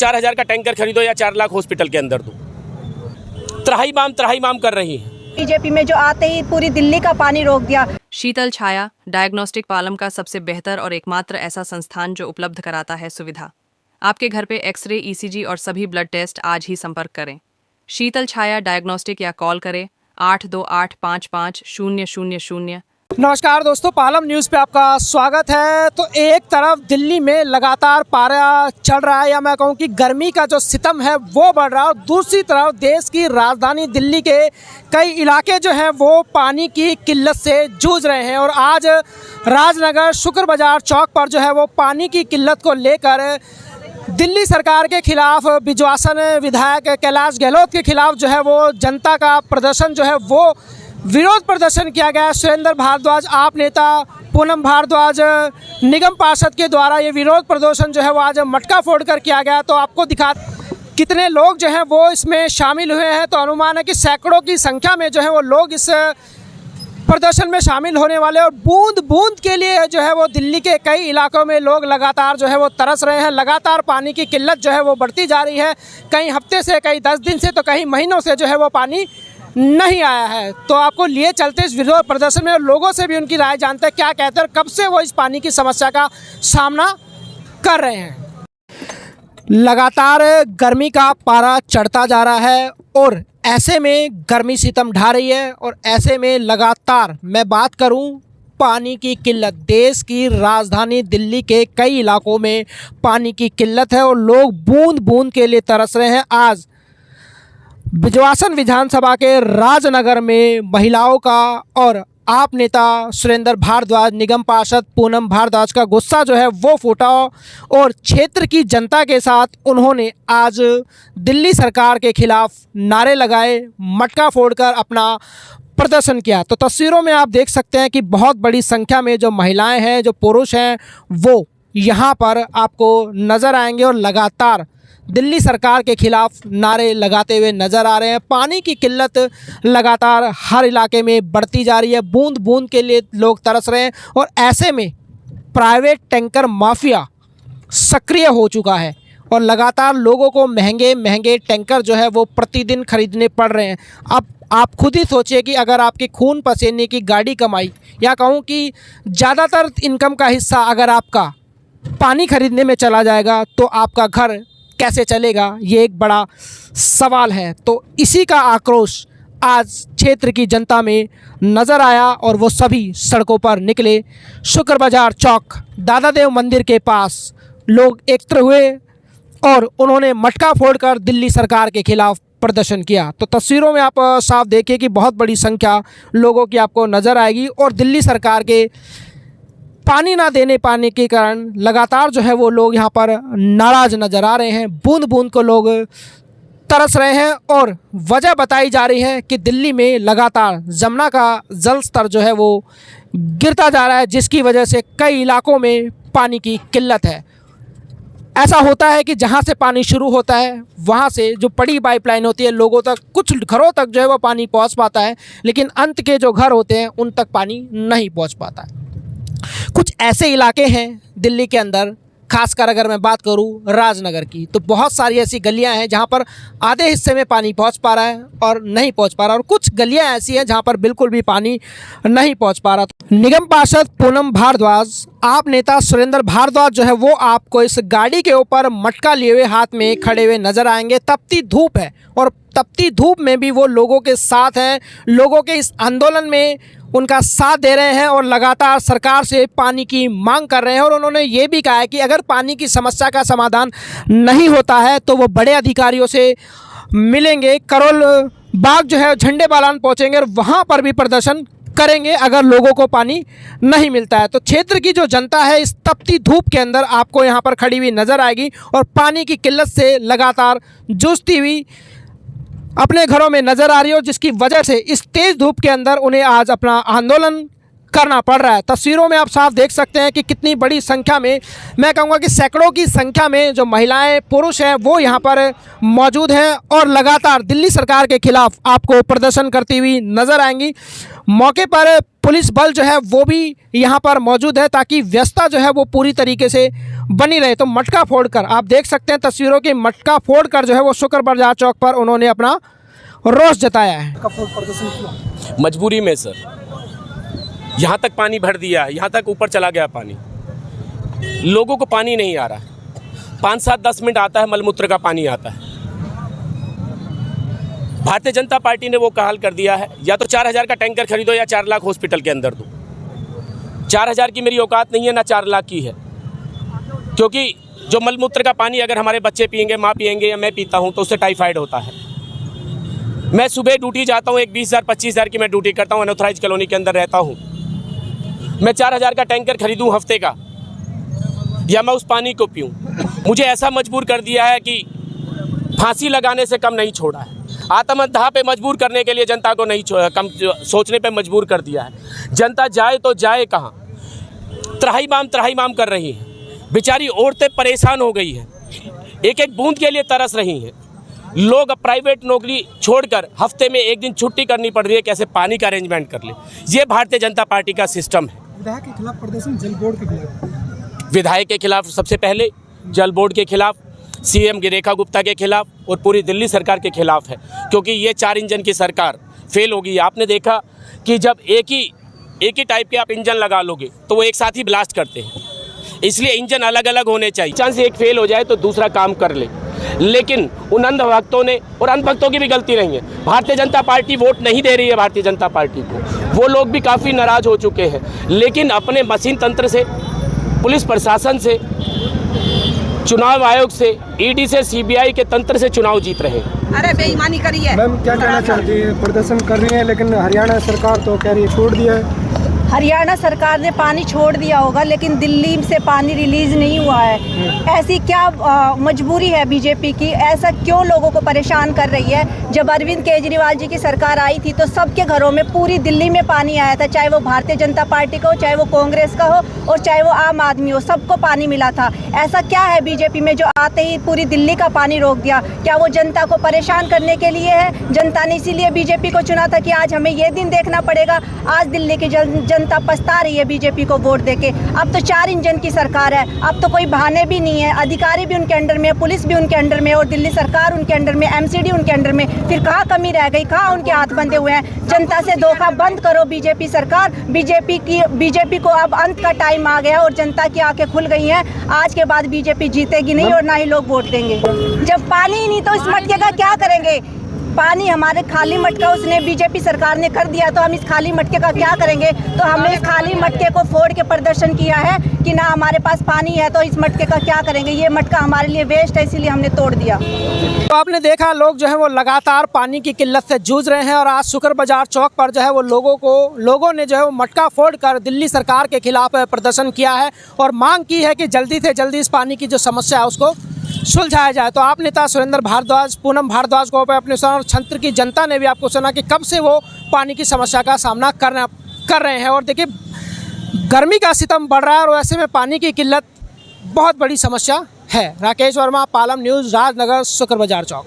4,000 का टैंकर खरीदो या 4 लाख हॉस्पिटल के अंदर दो। त्राही माम कर रही है। बीजेपी में जो आते ही पूरी दिल्ली का पानी रोक दिया। शीतल छाया डायग्नोस्टिक पालम का सबसे बेहतर और एकमात्र ऐसा संस्थान जो उपलब्ध कराता है सुविधा। आपके घर पे एक्सरे, ईसीजी और सभी ब्लड टेस्ट। आज ही संपर्क करें शीतल छाया डायग्नोस्टिक या कॉल करें 82855000। नमस्कार दोस्तों, पालम न्यूज़ पे आपका स्वागत है। तो एक तरफ दिल्ली में लगातार पारा चढ़ रहा है, या मैं कहूँ कि गर्मी का जो सितम है वो बढ़ रहा है, और दूसरी तरफ देश की राजधानी दिल्ली के कई इलाके जो हैं वो पानी की किल्लत से जूझ रहे हैं। और आज राजनगर शुक्र बाज़ार चौक पर जो है वो पानी की किल्लत को लेकर दिल्ली सरकार के खिलाफ बिजवासन विधायक कैलाश गहलोत के खिलाफ जो है वो जनता का प्रदर्शन जो है वो विरोध प्रदर्शन किया गया। सुरेंद्र भारद्वाज, आप नेता पूनम भारद्वाज, निगम पार्षद के द्वारा ये विरोध प्रदर्शन जो है वो आज मटका फोड़कर किया गया। तो आपको दिखा कितने लोग जो हैं वो इसमें शामिल हुए हैं। तो अनुमान है कि सैकड़ों की संख्या में जो है वो लोग इस प्रदर्शन में शामिल होने वाले। और बूंद बूंद के लिए जो है वो दिल्ली के कई इलाकों में लोग लगातार जो है वो तरस रहे हैं। लगातार पानी की किल्लत जो है वो बढ़ती जा रही है, कई हफ्ते से, कई 10 दिन से, तो कई महीनों से जो है वो पानी नहीं आया है। तो आपको लिए चलते इस विरोध प्रदर्शन में लोगों से भी उनकी राय जानते हैं, क्या कहते हैं और कब से वो इस पानी की समस्या का सामना कर रहे हैं। लगातार गर्मी का पारा चढ़ता जा रहा है और ऐसे में गर्मी सितम ढा रही है। और ऐसे में लगातार मैं बात करूं पानी की किल्लत, देश की राजधानी दिल्ली के कई इलाकों में पानी की किल्लत है और लोग बूंद बूंद के लिए तरस रहे हैं। आज बिजवासन विधानसभा के राजनगर में महिलाओं का और आप नेता सुरेंद्र भारद्वाज, निगम पार्षद पूनम भारद्वाज का गुस्सा जो है वो फूटा और क्षेत्र की जनता के साथ उन्होंने आज दिल्ली सरकार के खिलाफ नारे लगाए, मटका फोड़कर अपना प्रदर्शन किया। तो तस्वीरों में आप देख सकते हैं कि बहुत बड़ी संख्या में जो महिलाएं हैं, जो पुरुष हैं, वो यहाँ पर आपको नज़र आएंगे और लगातार दिल्ली सरकार के खिलाफ नारे लगाते हुए नज़र आ रहे हैं। पानी की किल्लत लगातार हर इलाके में बढ़ती जा रही है, बूंद बूंद के लिए लोग तरस रहे हैं। और ऐसे में प्राइवेट टैंकर माफिया सक्रिय हो चुका है और लगातार लोगों को महंगे महंगे टैंकर जो है वो प्रतिदिन खरीदने पड़ रहे हैं। अब आप खुद ही सोचिए कि अगर आपके खून पसीने की गाड़ी कमाई, या कहूँ कि ज़्यादातर इनकम का हिस्सा अगर आपका पानी खरीदने में चला जाएगा तो आपका घर कैसे चलेगा, ये एक बड़ा सवाल है। तो इसी का आक्रोश आज क्षेत्र की जनता में नज़र आया और वो सभी सड़कों पर निकले। शुक्र बाज़ार चौक दादा देव मंदिर के पास लोग एकत्र हुए और उन्होंने मटका फोड़कर दिल्ली सरकार के खिलाफ प्रदर्शन किया। तो तस्वीरों में आप साफ देखिए कि बहुत बड़ी संख्या लोगों की आपको नज़र आएगी और दिल्ली सरकार के पानी ना देने पाने के कारण लगातार जो है वो लोग यहाँ पर नाराज़ नज़र आ रहे हैं। बूंद बूंद को लोग तरस रहे हैं और वजह बताई जा रही है कि दिल्ली में लगातार जमुना का जल स्तर जो है वो गिरता जा रहा है, जिसकी वजह से कई इलाकों में पानी की किल्लत है। ऐसा होता है कि जहाँ से पानी शुरू होता है वहाँ से जो बड़ी पाइपलाइन होती है लोगों तक, कुछ घरों तक जो है वो पानी पहुँच पाता है, लेकिन अंत के जो घर होते हैं उन तक पानी नहीं पहुँच पाता है। कुछ ऐसे इलाके हैं दिल्ली के अंदर, खासकर अगर मैं बात करूं राजनगर की, तो बहुत सारी ऐसी गलियां हैं जहां पर आधे हिस्से में पानी पहुंच पा रहा है और नहीं पहुंच पा रहा, और कुछ गलियां ऐसी हैं जहां पर बिल्कुल भी पानी नहीं पहुंच पा रहा। निगम पार्षद पूनम भारद्वाज, आप नेता सुरेंद्र भारद्वाज जो है वो आपको इस गाड़ी के ऊपर मटका लिए हुए हाथ में खड़े हुए नज़र आएंगे। तपती धूप है और तपती धूप में भी वो लोगों के साथ हैं, लोगों के इस आंदोलन में उनका साथ दे रहे हैं और लगातार सरकार से पानी की मांग कर रहे हैं। और उन्होंने ये भी कहा है कि अगर पानी की समस्या का समाधान नहीं होता है तो वो बड़े अधिकारियों से मिलेंगे, करोल बाग जो है झंडे बालान पहुंचेंगे और वहां पर भी प्रदर्शन करेंगे अगर लोगों को पानी नहीं मिलता है। तो क्षेत्र की जो जनता है इस तपती धूप के अंदर आपको यहाँ पर खड़ी हुई नज़र आएगी और पानी की किल्लत से लगातार जूझती हुई अपने घरों में नज़र आ रही हो, जिसकी वजह से इस तेज़ धूप के अंदर उन्हें आज अपना आंदोलन करना पड़ रहा है। तस्वीरों में आप साफ देख सकते हैं कि कितनी बड़ी संख्या में, मैं कहूँगा कि सैकड़ों की संख्या में जो महिलाएं, पुरुष हैं वो यहाँ पर मौजूद हैं और लगातार दिल्ली सरकार के खिलाफ आपको प्रदर्शन करती हुई नज़र आएंगी। मौके पर पुलिस बल जो है वो भी यहाँ पर मौजूद है ताकि व्यवस्था जो है वो पूरी तरीके से बनी रहे। तो मटका फोड़कर आप देख सकते हैं तस्वीरों की, मटका फोड़कर जो है वो शुक्र बाजार चौक पर उन्होंने अपना रोष जताया है। मजबूरी में सर, यहाँ तक पानी भर दिया, यहाँ तक ऊपर चला गया पानी, लोगों को पानी नहीं आ रहा है। 5-7-10 मिनट आता है, मलमूत्र का पानी आता है। भारतीय जनता पार्टी ने वो हाल कर दिया है, या तो 4,000 का टैंकर खरीदो या 4 लाख हॉस्पिटल के अंदर दो। 4,000 की मेरी औकात नहीं है, ना 4 लाख की है, क्योंकि जो मलमूत्र का पानी अगर हमारे बच्चे पिएंगे, माँ पिएंगे या मैं पीता हूँ तो उससे टाइफाइड होता है। मैं सुबह ड्यूटी जाता हूँ, एक 20,000 25,000 की मैं ड्यूटी करता हूँ, अनऑथराइज कॉलोनी के अंदर रहता हूँ। मैं 4,000 का टैंकर खरीदूँ हफ्ते का, या मैं उस पानी को पीऊँ? मुझे ऐसा मजबूर कर दिया है कि फांसी लगाने से कम नहीं छोड़ा है। आत्महत्या पे मजबूर करने के लिए जनता को नहीं कम सोचने पे मजबूर कर दिया है। जनता जाए तो जाए कहाँ? त्राही माम कर रही हैं। बेचारी औरतें परेशान हो गई हैं, एक एक बूंद के लिए तरस रही हैं। लोग अब प्राइवेट नौकरी छोड़कर हफ्ते में एक दिन छुट्टी करनी पड़ रही है, कैसे पानी का अरेंजमेंट कर ले। ये भारतीय जनता पार्टी का सिस्टम है। विधायक के खिलाफ प्रदर्शन, जल बोर्ड के खिलाफ, विधायक के खिलाफ सबसे पहले, जल बोर्ड के खिलाफ, सीएम रेखा गुप्ता के खिलाफ और पूरी दिल्ली सरकार के खिलाफ है, क्योंकि ये 4 इंजन की सरकार फेल होगी। आपने देखा कि जब एक ही टाइप के आप इंजन लगा लोगे तो वो एक साथ ही ब्लास्ट करते हैं, इसलिए इंजन अलग अलग होने चाहिए। चांस एक फेल हो जाए तो दूसरा काम कर ले, लेकिन उन अंधभक्तों ने, और अंधभक्तों की भी गलती नहीं है, भारतीय जनता पार्टी वोट नहीं दे रही है भारतीय जनता पार्टी को। वो लोग भी काफ़ी नाराज़ हो चुके हैं, लेकिन अपने मशीन तंत्र से, पुलिस प्रशासन से, चुनाव आयोग से, ईडी से, सीबीआई के तंत्र से चुनाव जीत रहे हैं। अरे बेईमानी करी है। मैम क्या कहना चाहती है? प्रदर्शन कर रही है, लेकिन हरियाणा सरकार तो कह रही है छोड़ दिया है। हरियाणा सरकार ने पानी छोड़ दिया होगा, लेकिन दिल्ली से पानी रिलीज नहीं हुआ है। ऐसी क्या मजबूरी है बीजेपी की? ऐसा क्यों लोगों को परेशान कर रही है? जब अरविंद केजरीवाल जी की सरकार आई थी तो सबके घरों में, पूरी दिल्ली में पानी आया था, चाहे वो भारतीय जनता पार्टी का हो, चाहे वो कांग्रेस का हो और चाहे वो आम आदमी हो, सबको पानी मिला था। ऐसा क्या है बीजेपी में जो आते ही पूरी दिल्ली का पानी रोक दिया? क्या वो जनता को परेशान करने के लिए है? जनता ने इसीलिए बीजेपी को चुना था कि आज हमें ये दिन देखना पड़ेगा। आज दिल्ली की जनता पछता रही है बीजेपी को वोट देके। अब तो 4 इंजन की सरकार है, अब तो कोई बहाने भी नहीं है। अधिकारी भी उनके अंडर में है, पुलिस भी उनके अंडर में और दिल्ली सरकार उनके अंडर में, एमसीडी उनके अंडर में। फिर कहाँ कमी रह गई? कहाँ उनके हाथ बंधे हुए हैं? जनता से धोखा बंद करो बीजेपी सरकार। बीजेपी को अब अंत का टाइम आ गया और जनता की आंखें खुल गई हैं। आज के बाद बीजेपी जीतेगी नहीं और ना ही लोग वोट देंगे। जब पानी ही नहीं तो इस मटके का क्या करेंगे? पानी हमारे खाली मटका उसने बीजेपी सरकार ने कर दिया, तो हम इस खाली मटके का क्या करेंगे? तो हमने इस खाली मटके को फोड़ के प्रदर्शन किया है कि ना हमारे पास पानी है, तो इस मटके का क्या करेंगे? ये मटका हमारे लिए वेस्ट है, इसीलिए हमने तोड़ दिया। तो आपने देखा लोग जो है वो लगातार पानी की किल्लत से जूझ रहे हैं और आज शुक्र बाजार चौक पर जो है वो लोगों ने जो है वो मटका फोड़कर दिल्ली सरकार के खिलाफ प्रदर्शन किया है और मांग की है कि जल्दी से जल्दी इस पानी की जो समस्या है उसको सुलझाया जाए। तो आप नेता सुरेंद्र भारद्वाज, पूनम भारद्वाज को अपने छत्र की जनता ने भी आपको सुना कि कब से वो पानी की समस्या का सामना कर रहे हैं। और देखिए गर्मी का सितम बढ़ रहा है और ऐसे में पानी की किल्लत बहुत बड़ी समस्या है। राकेश वर्मा, पालम न्यूज़, राजनगर, शुक्र बाजार चौक।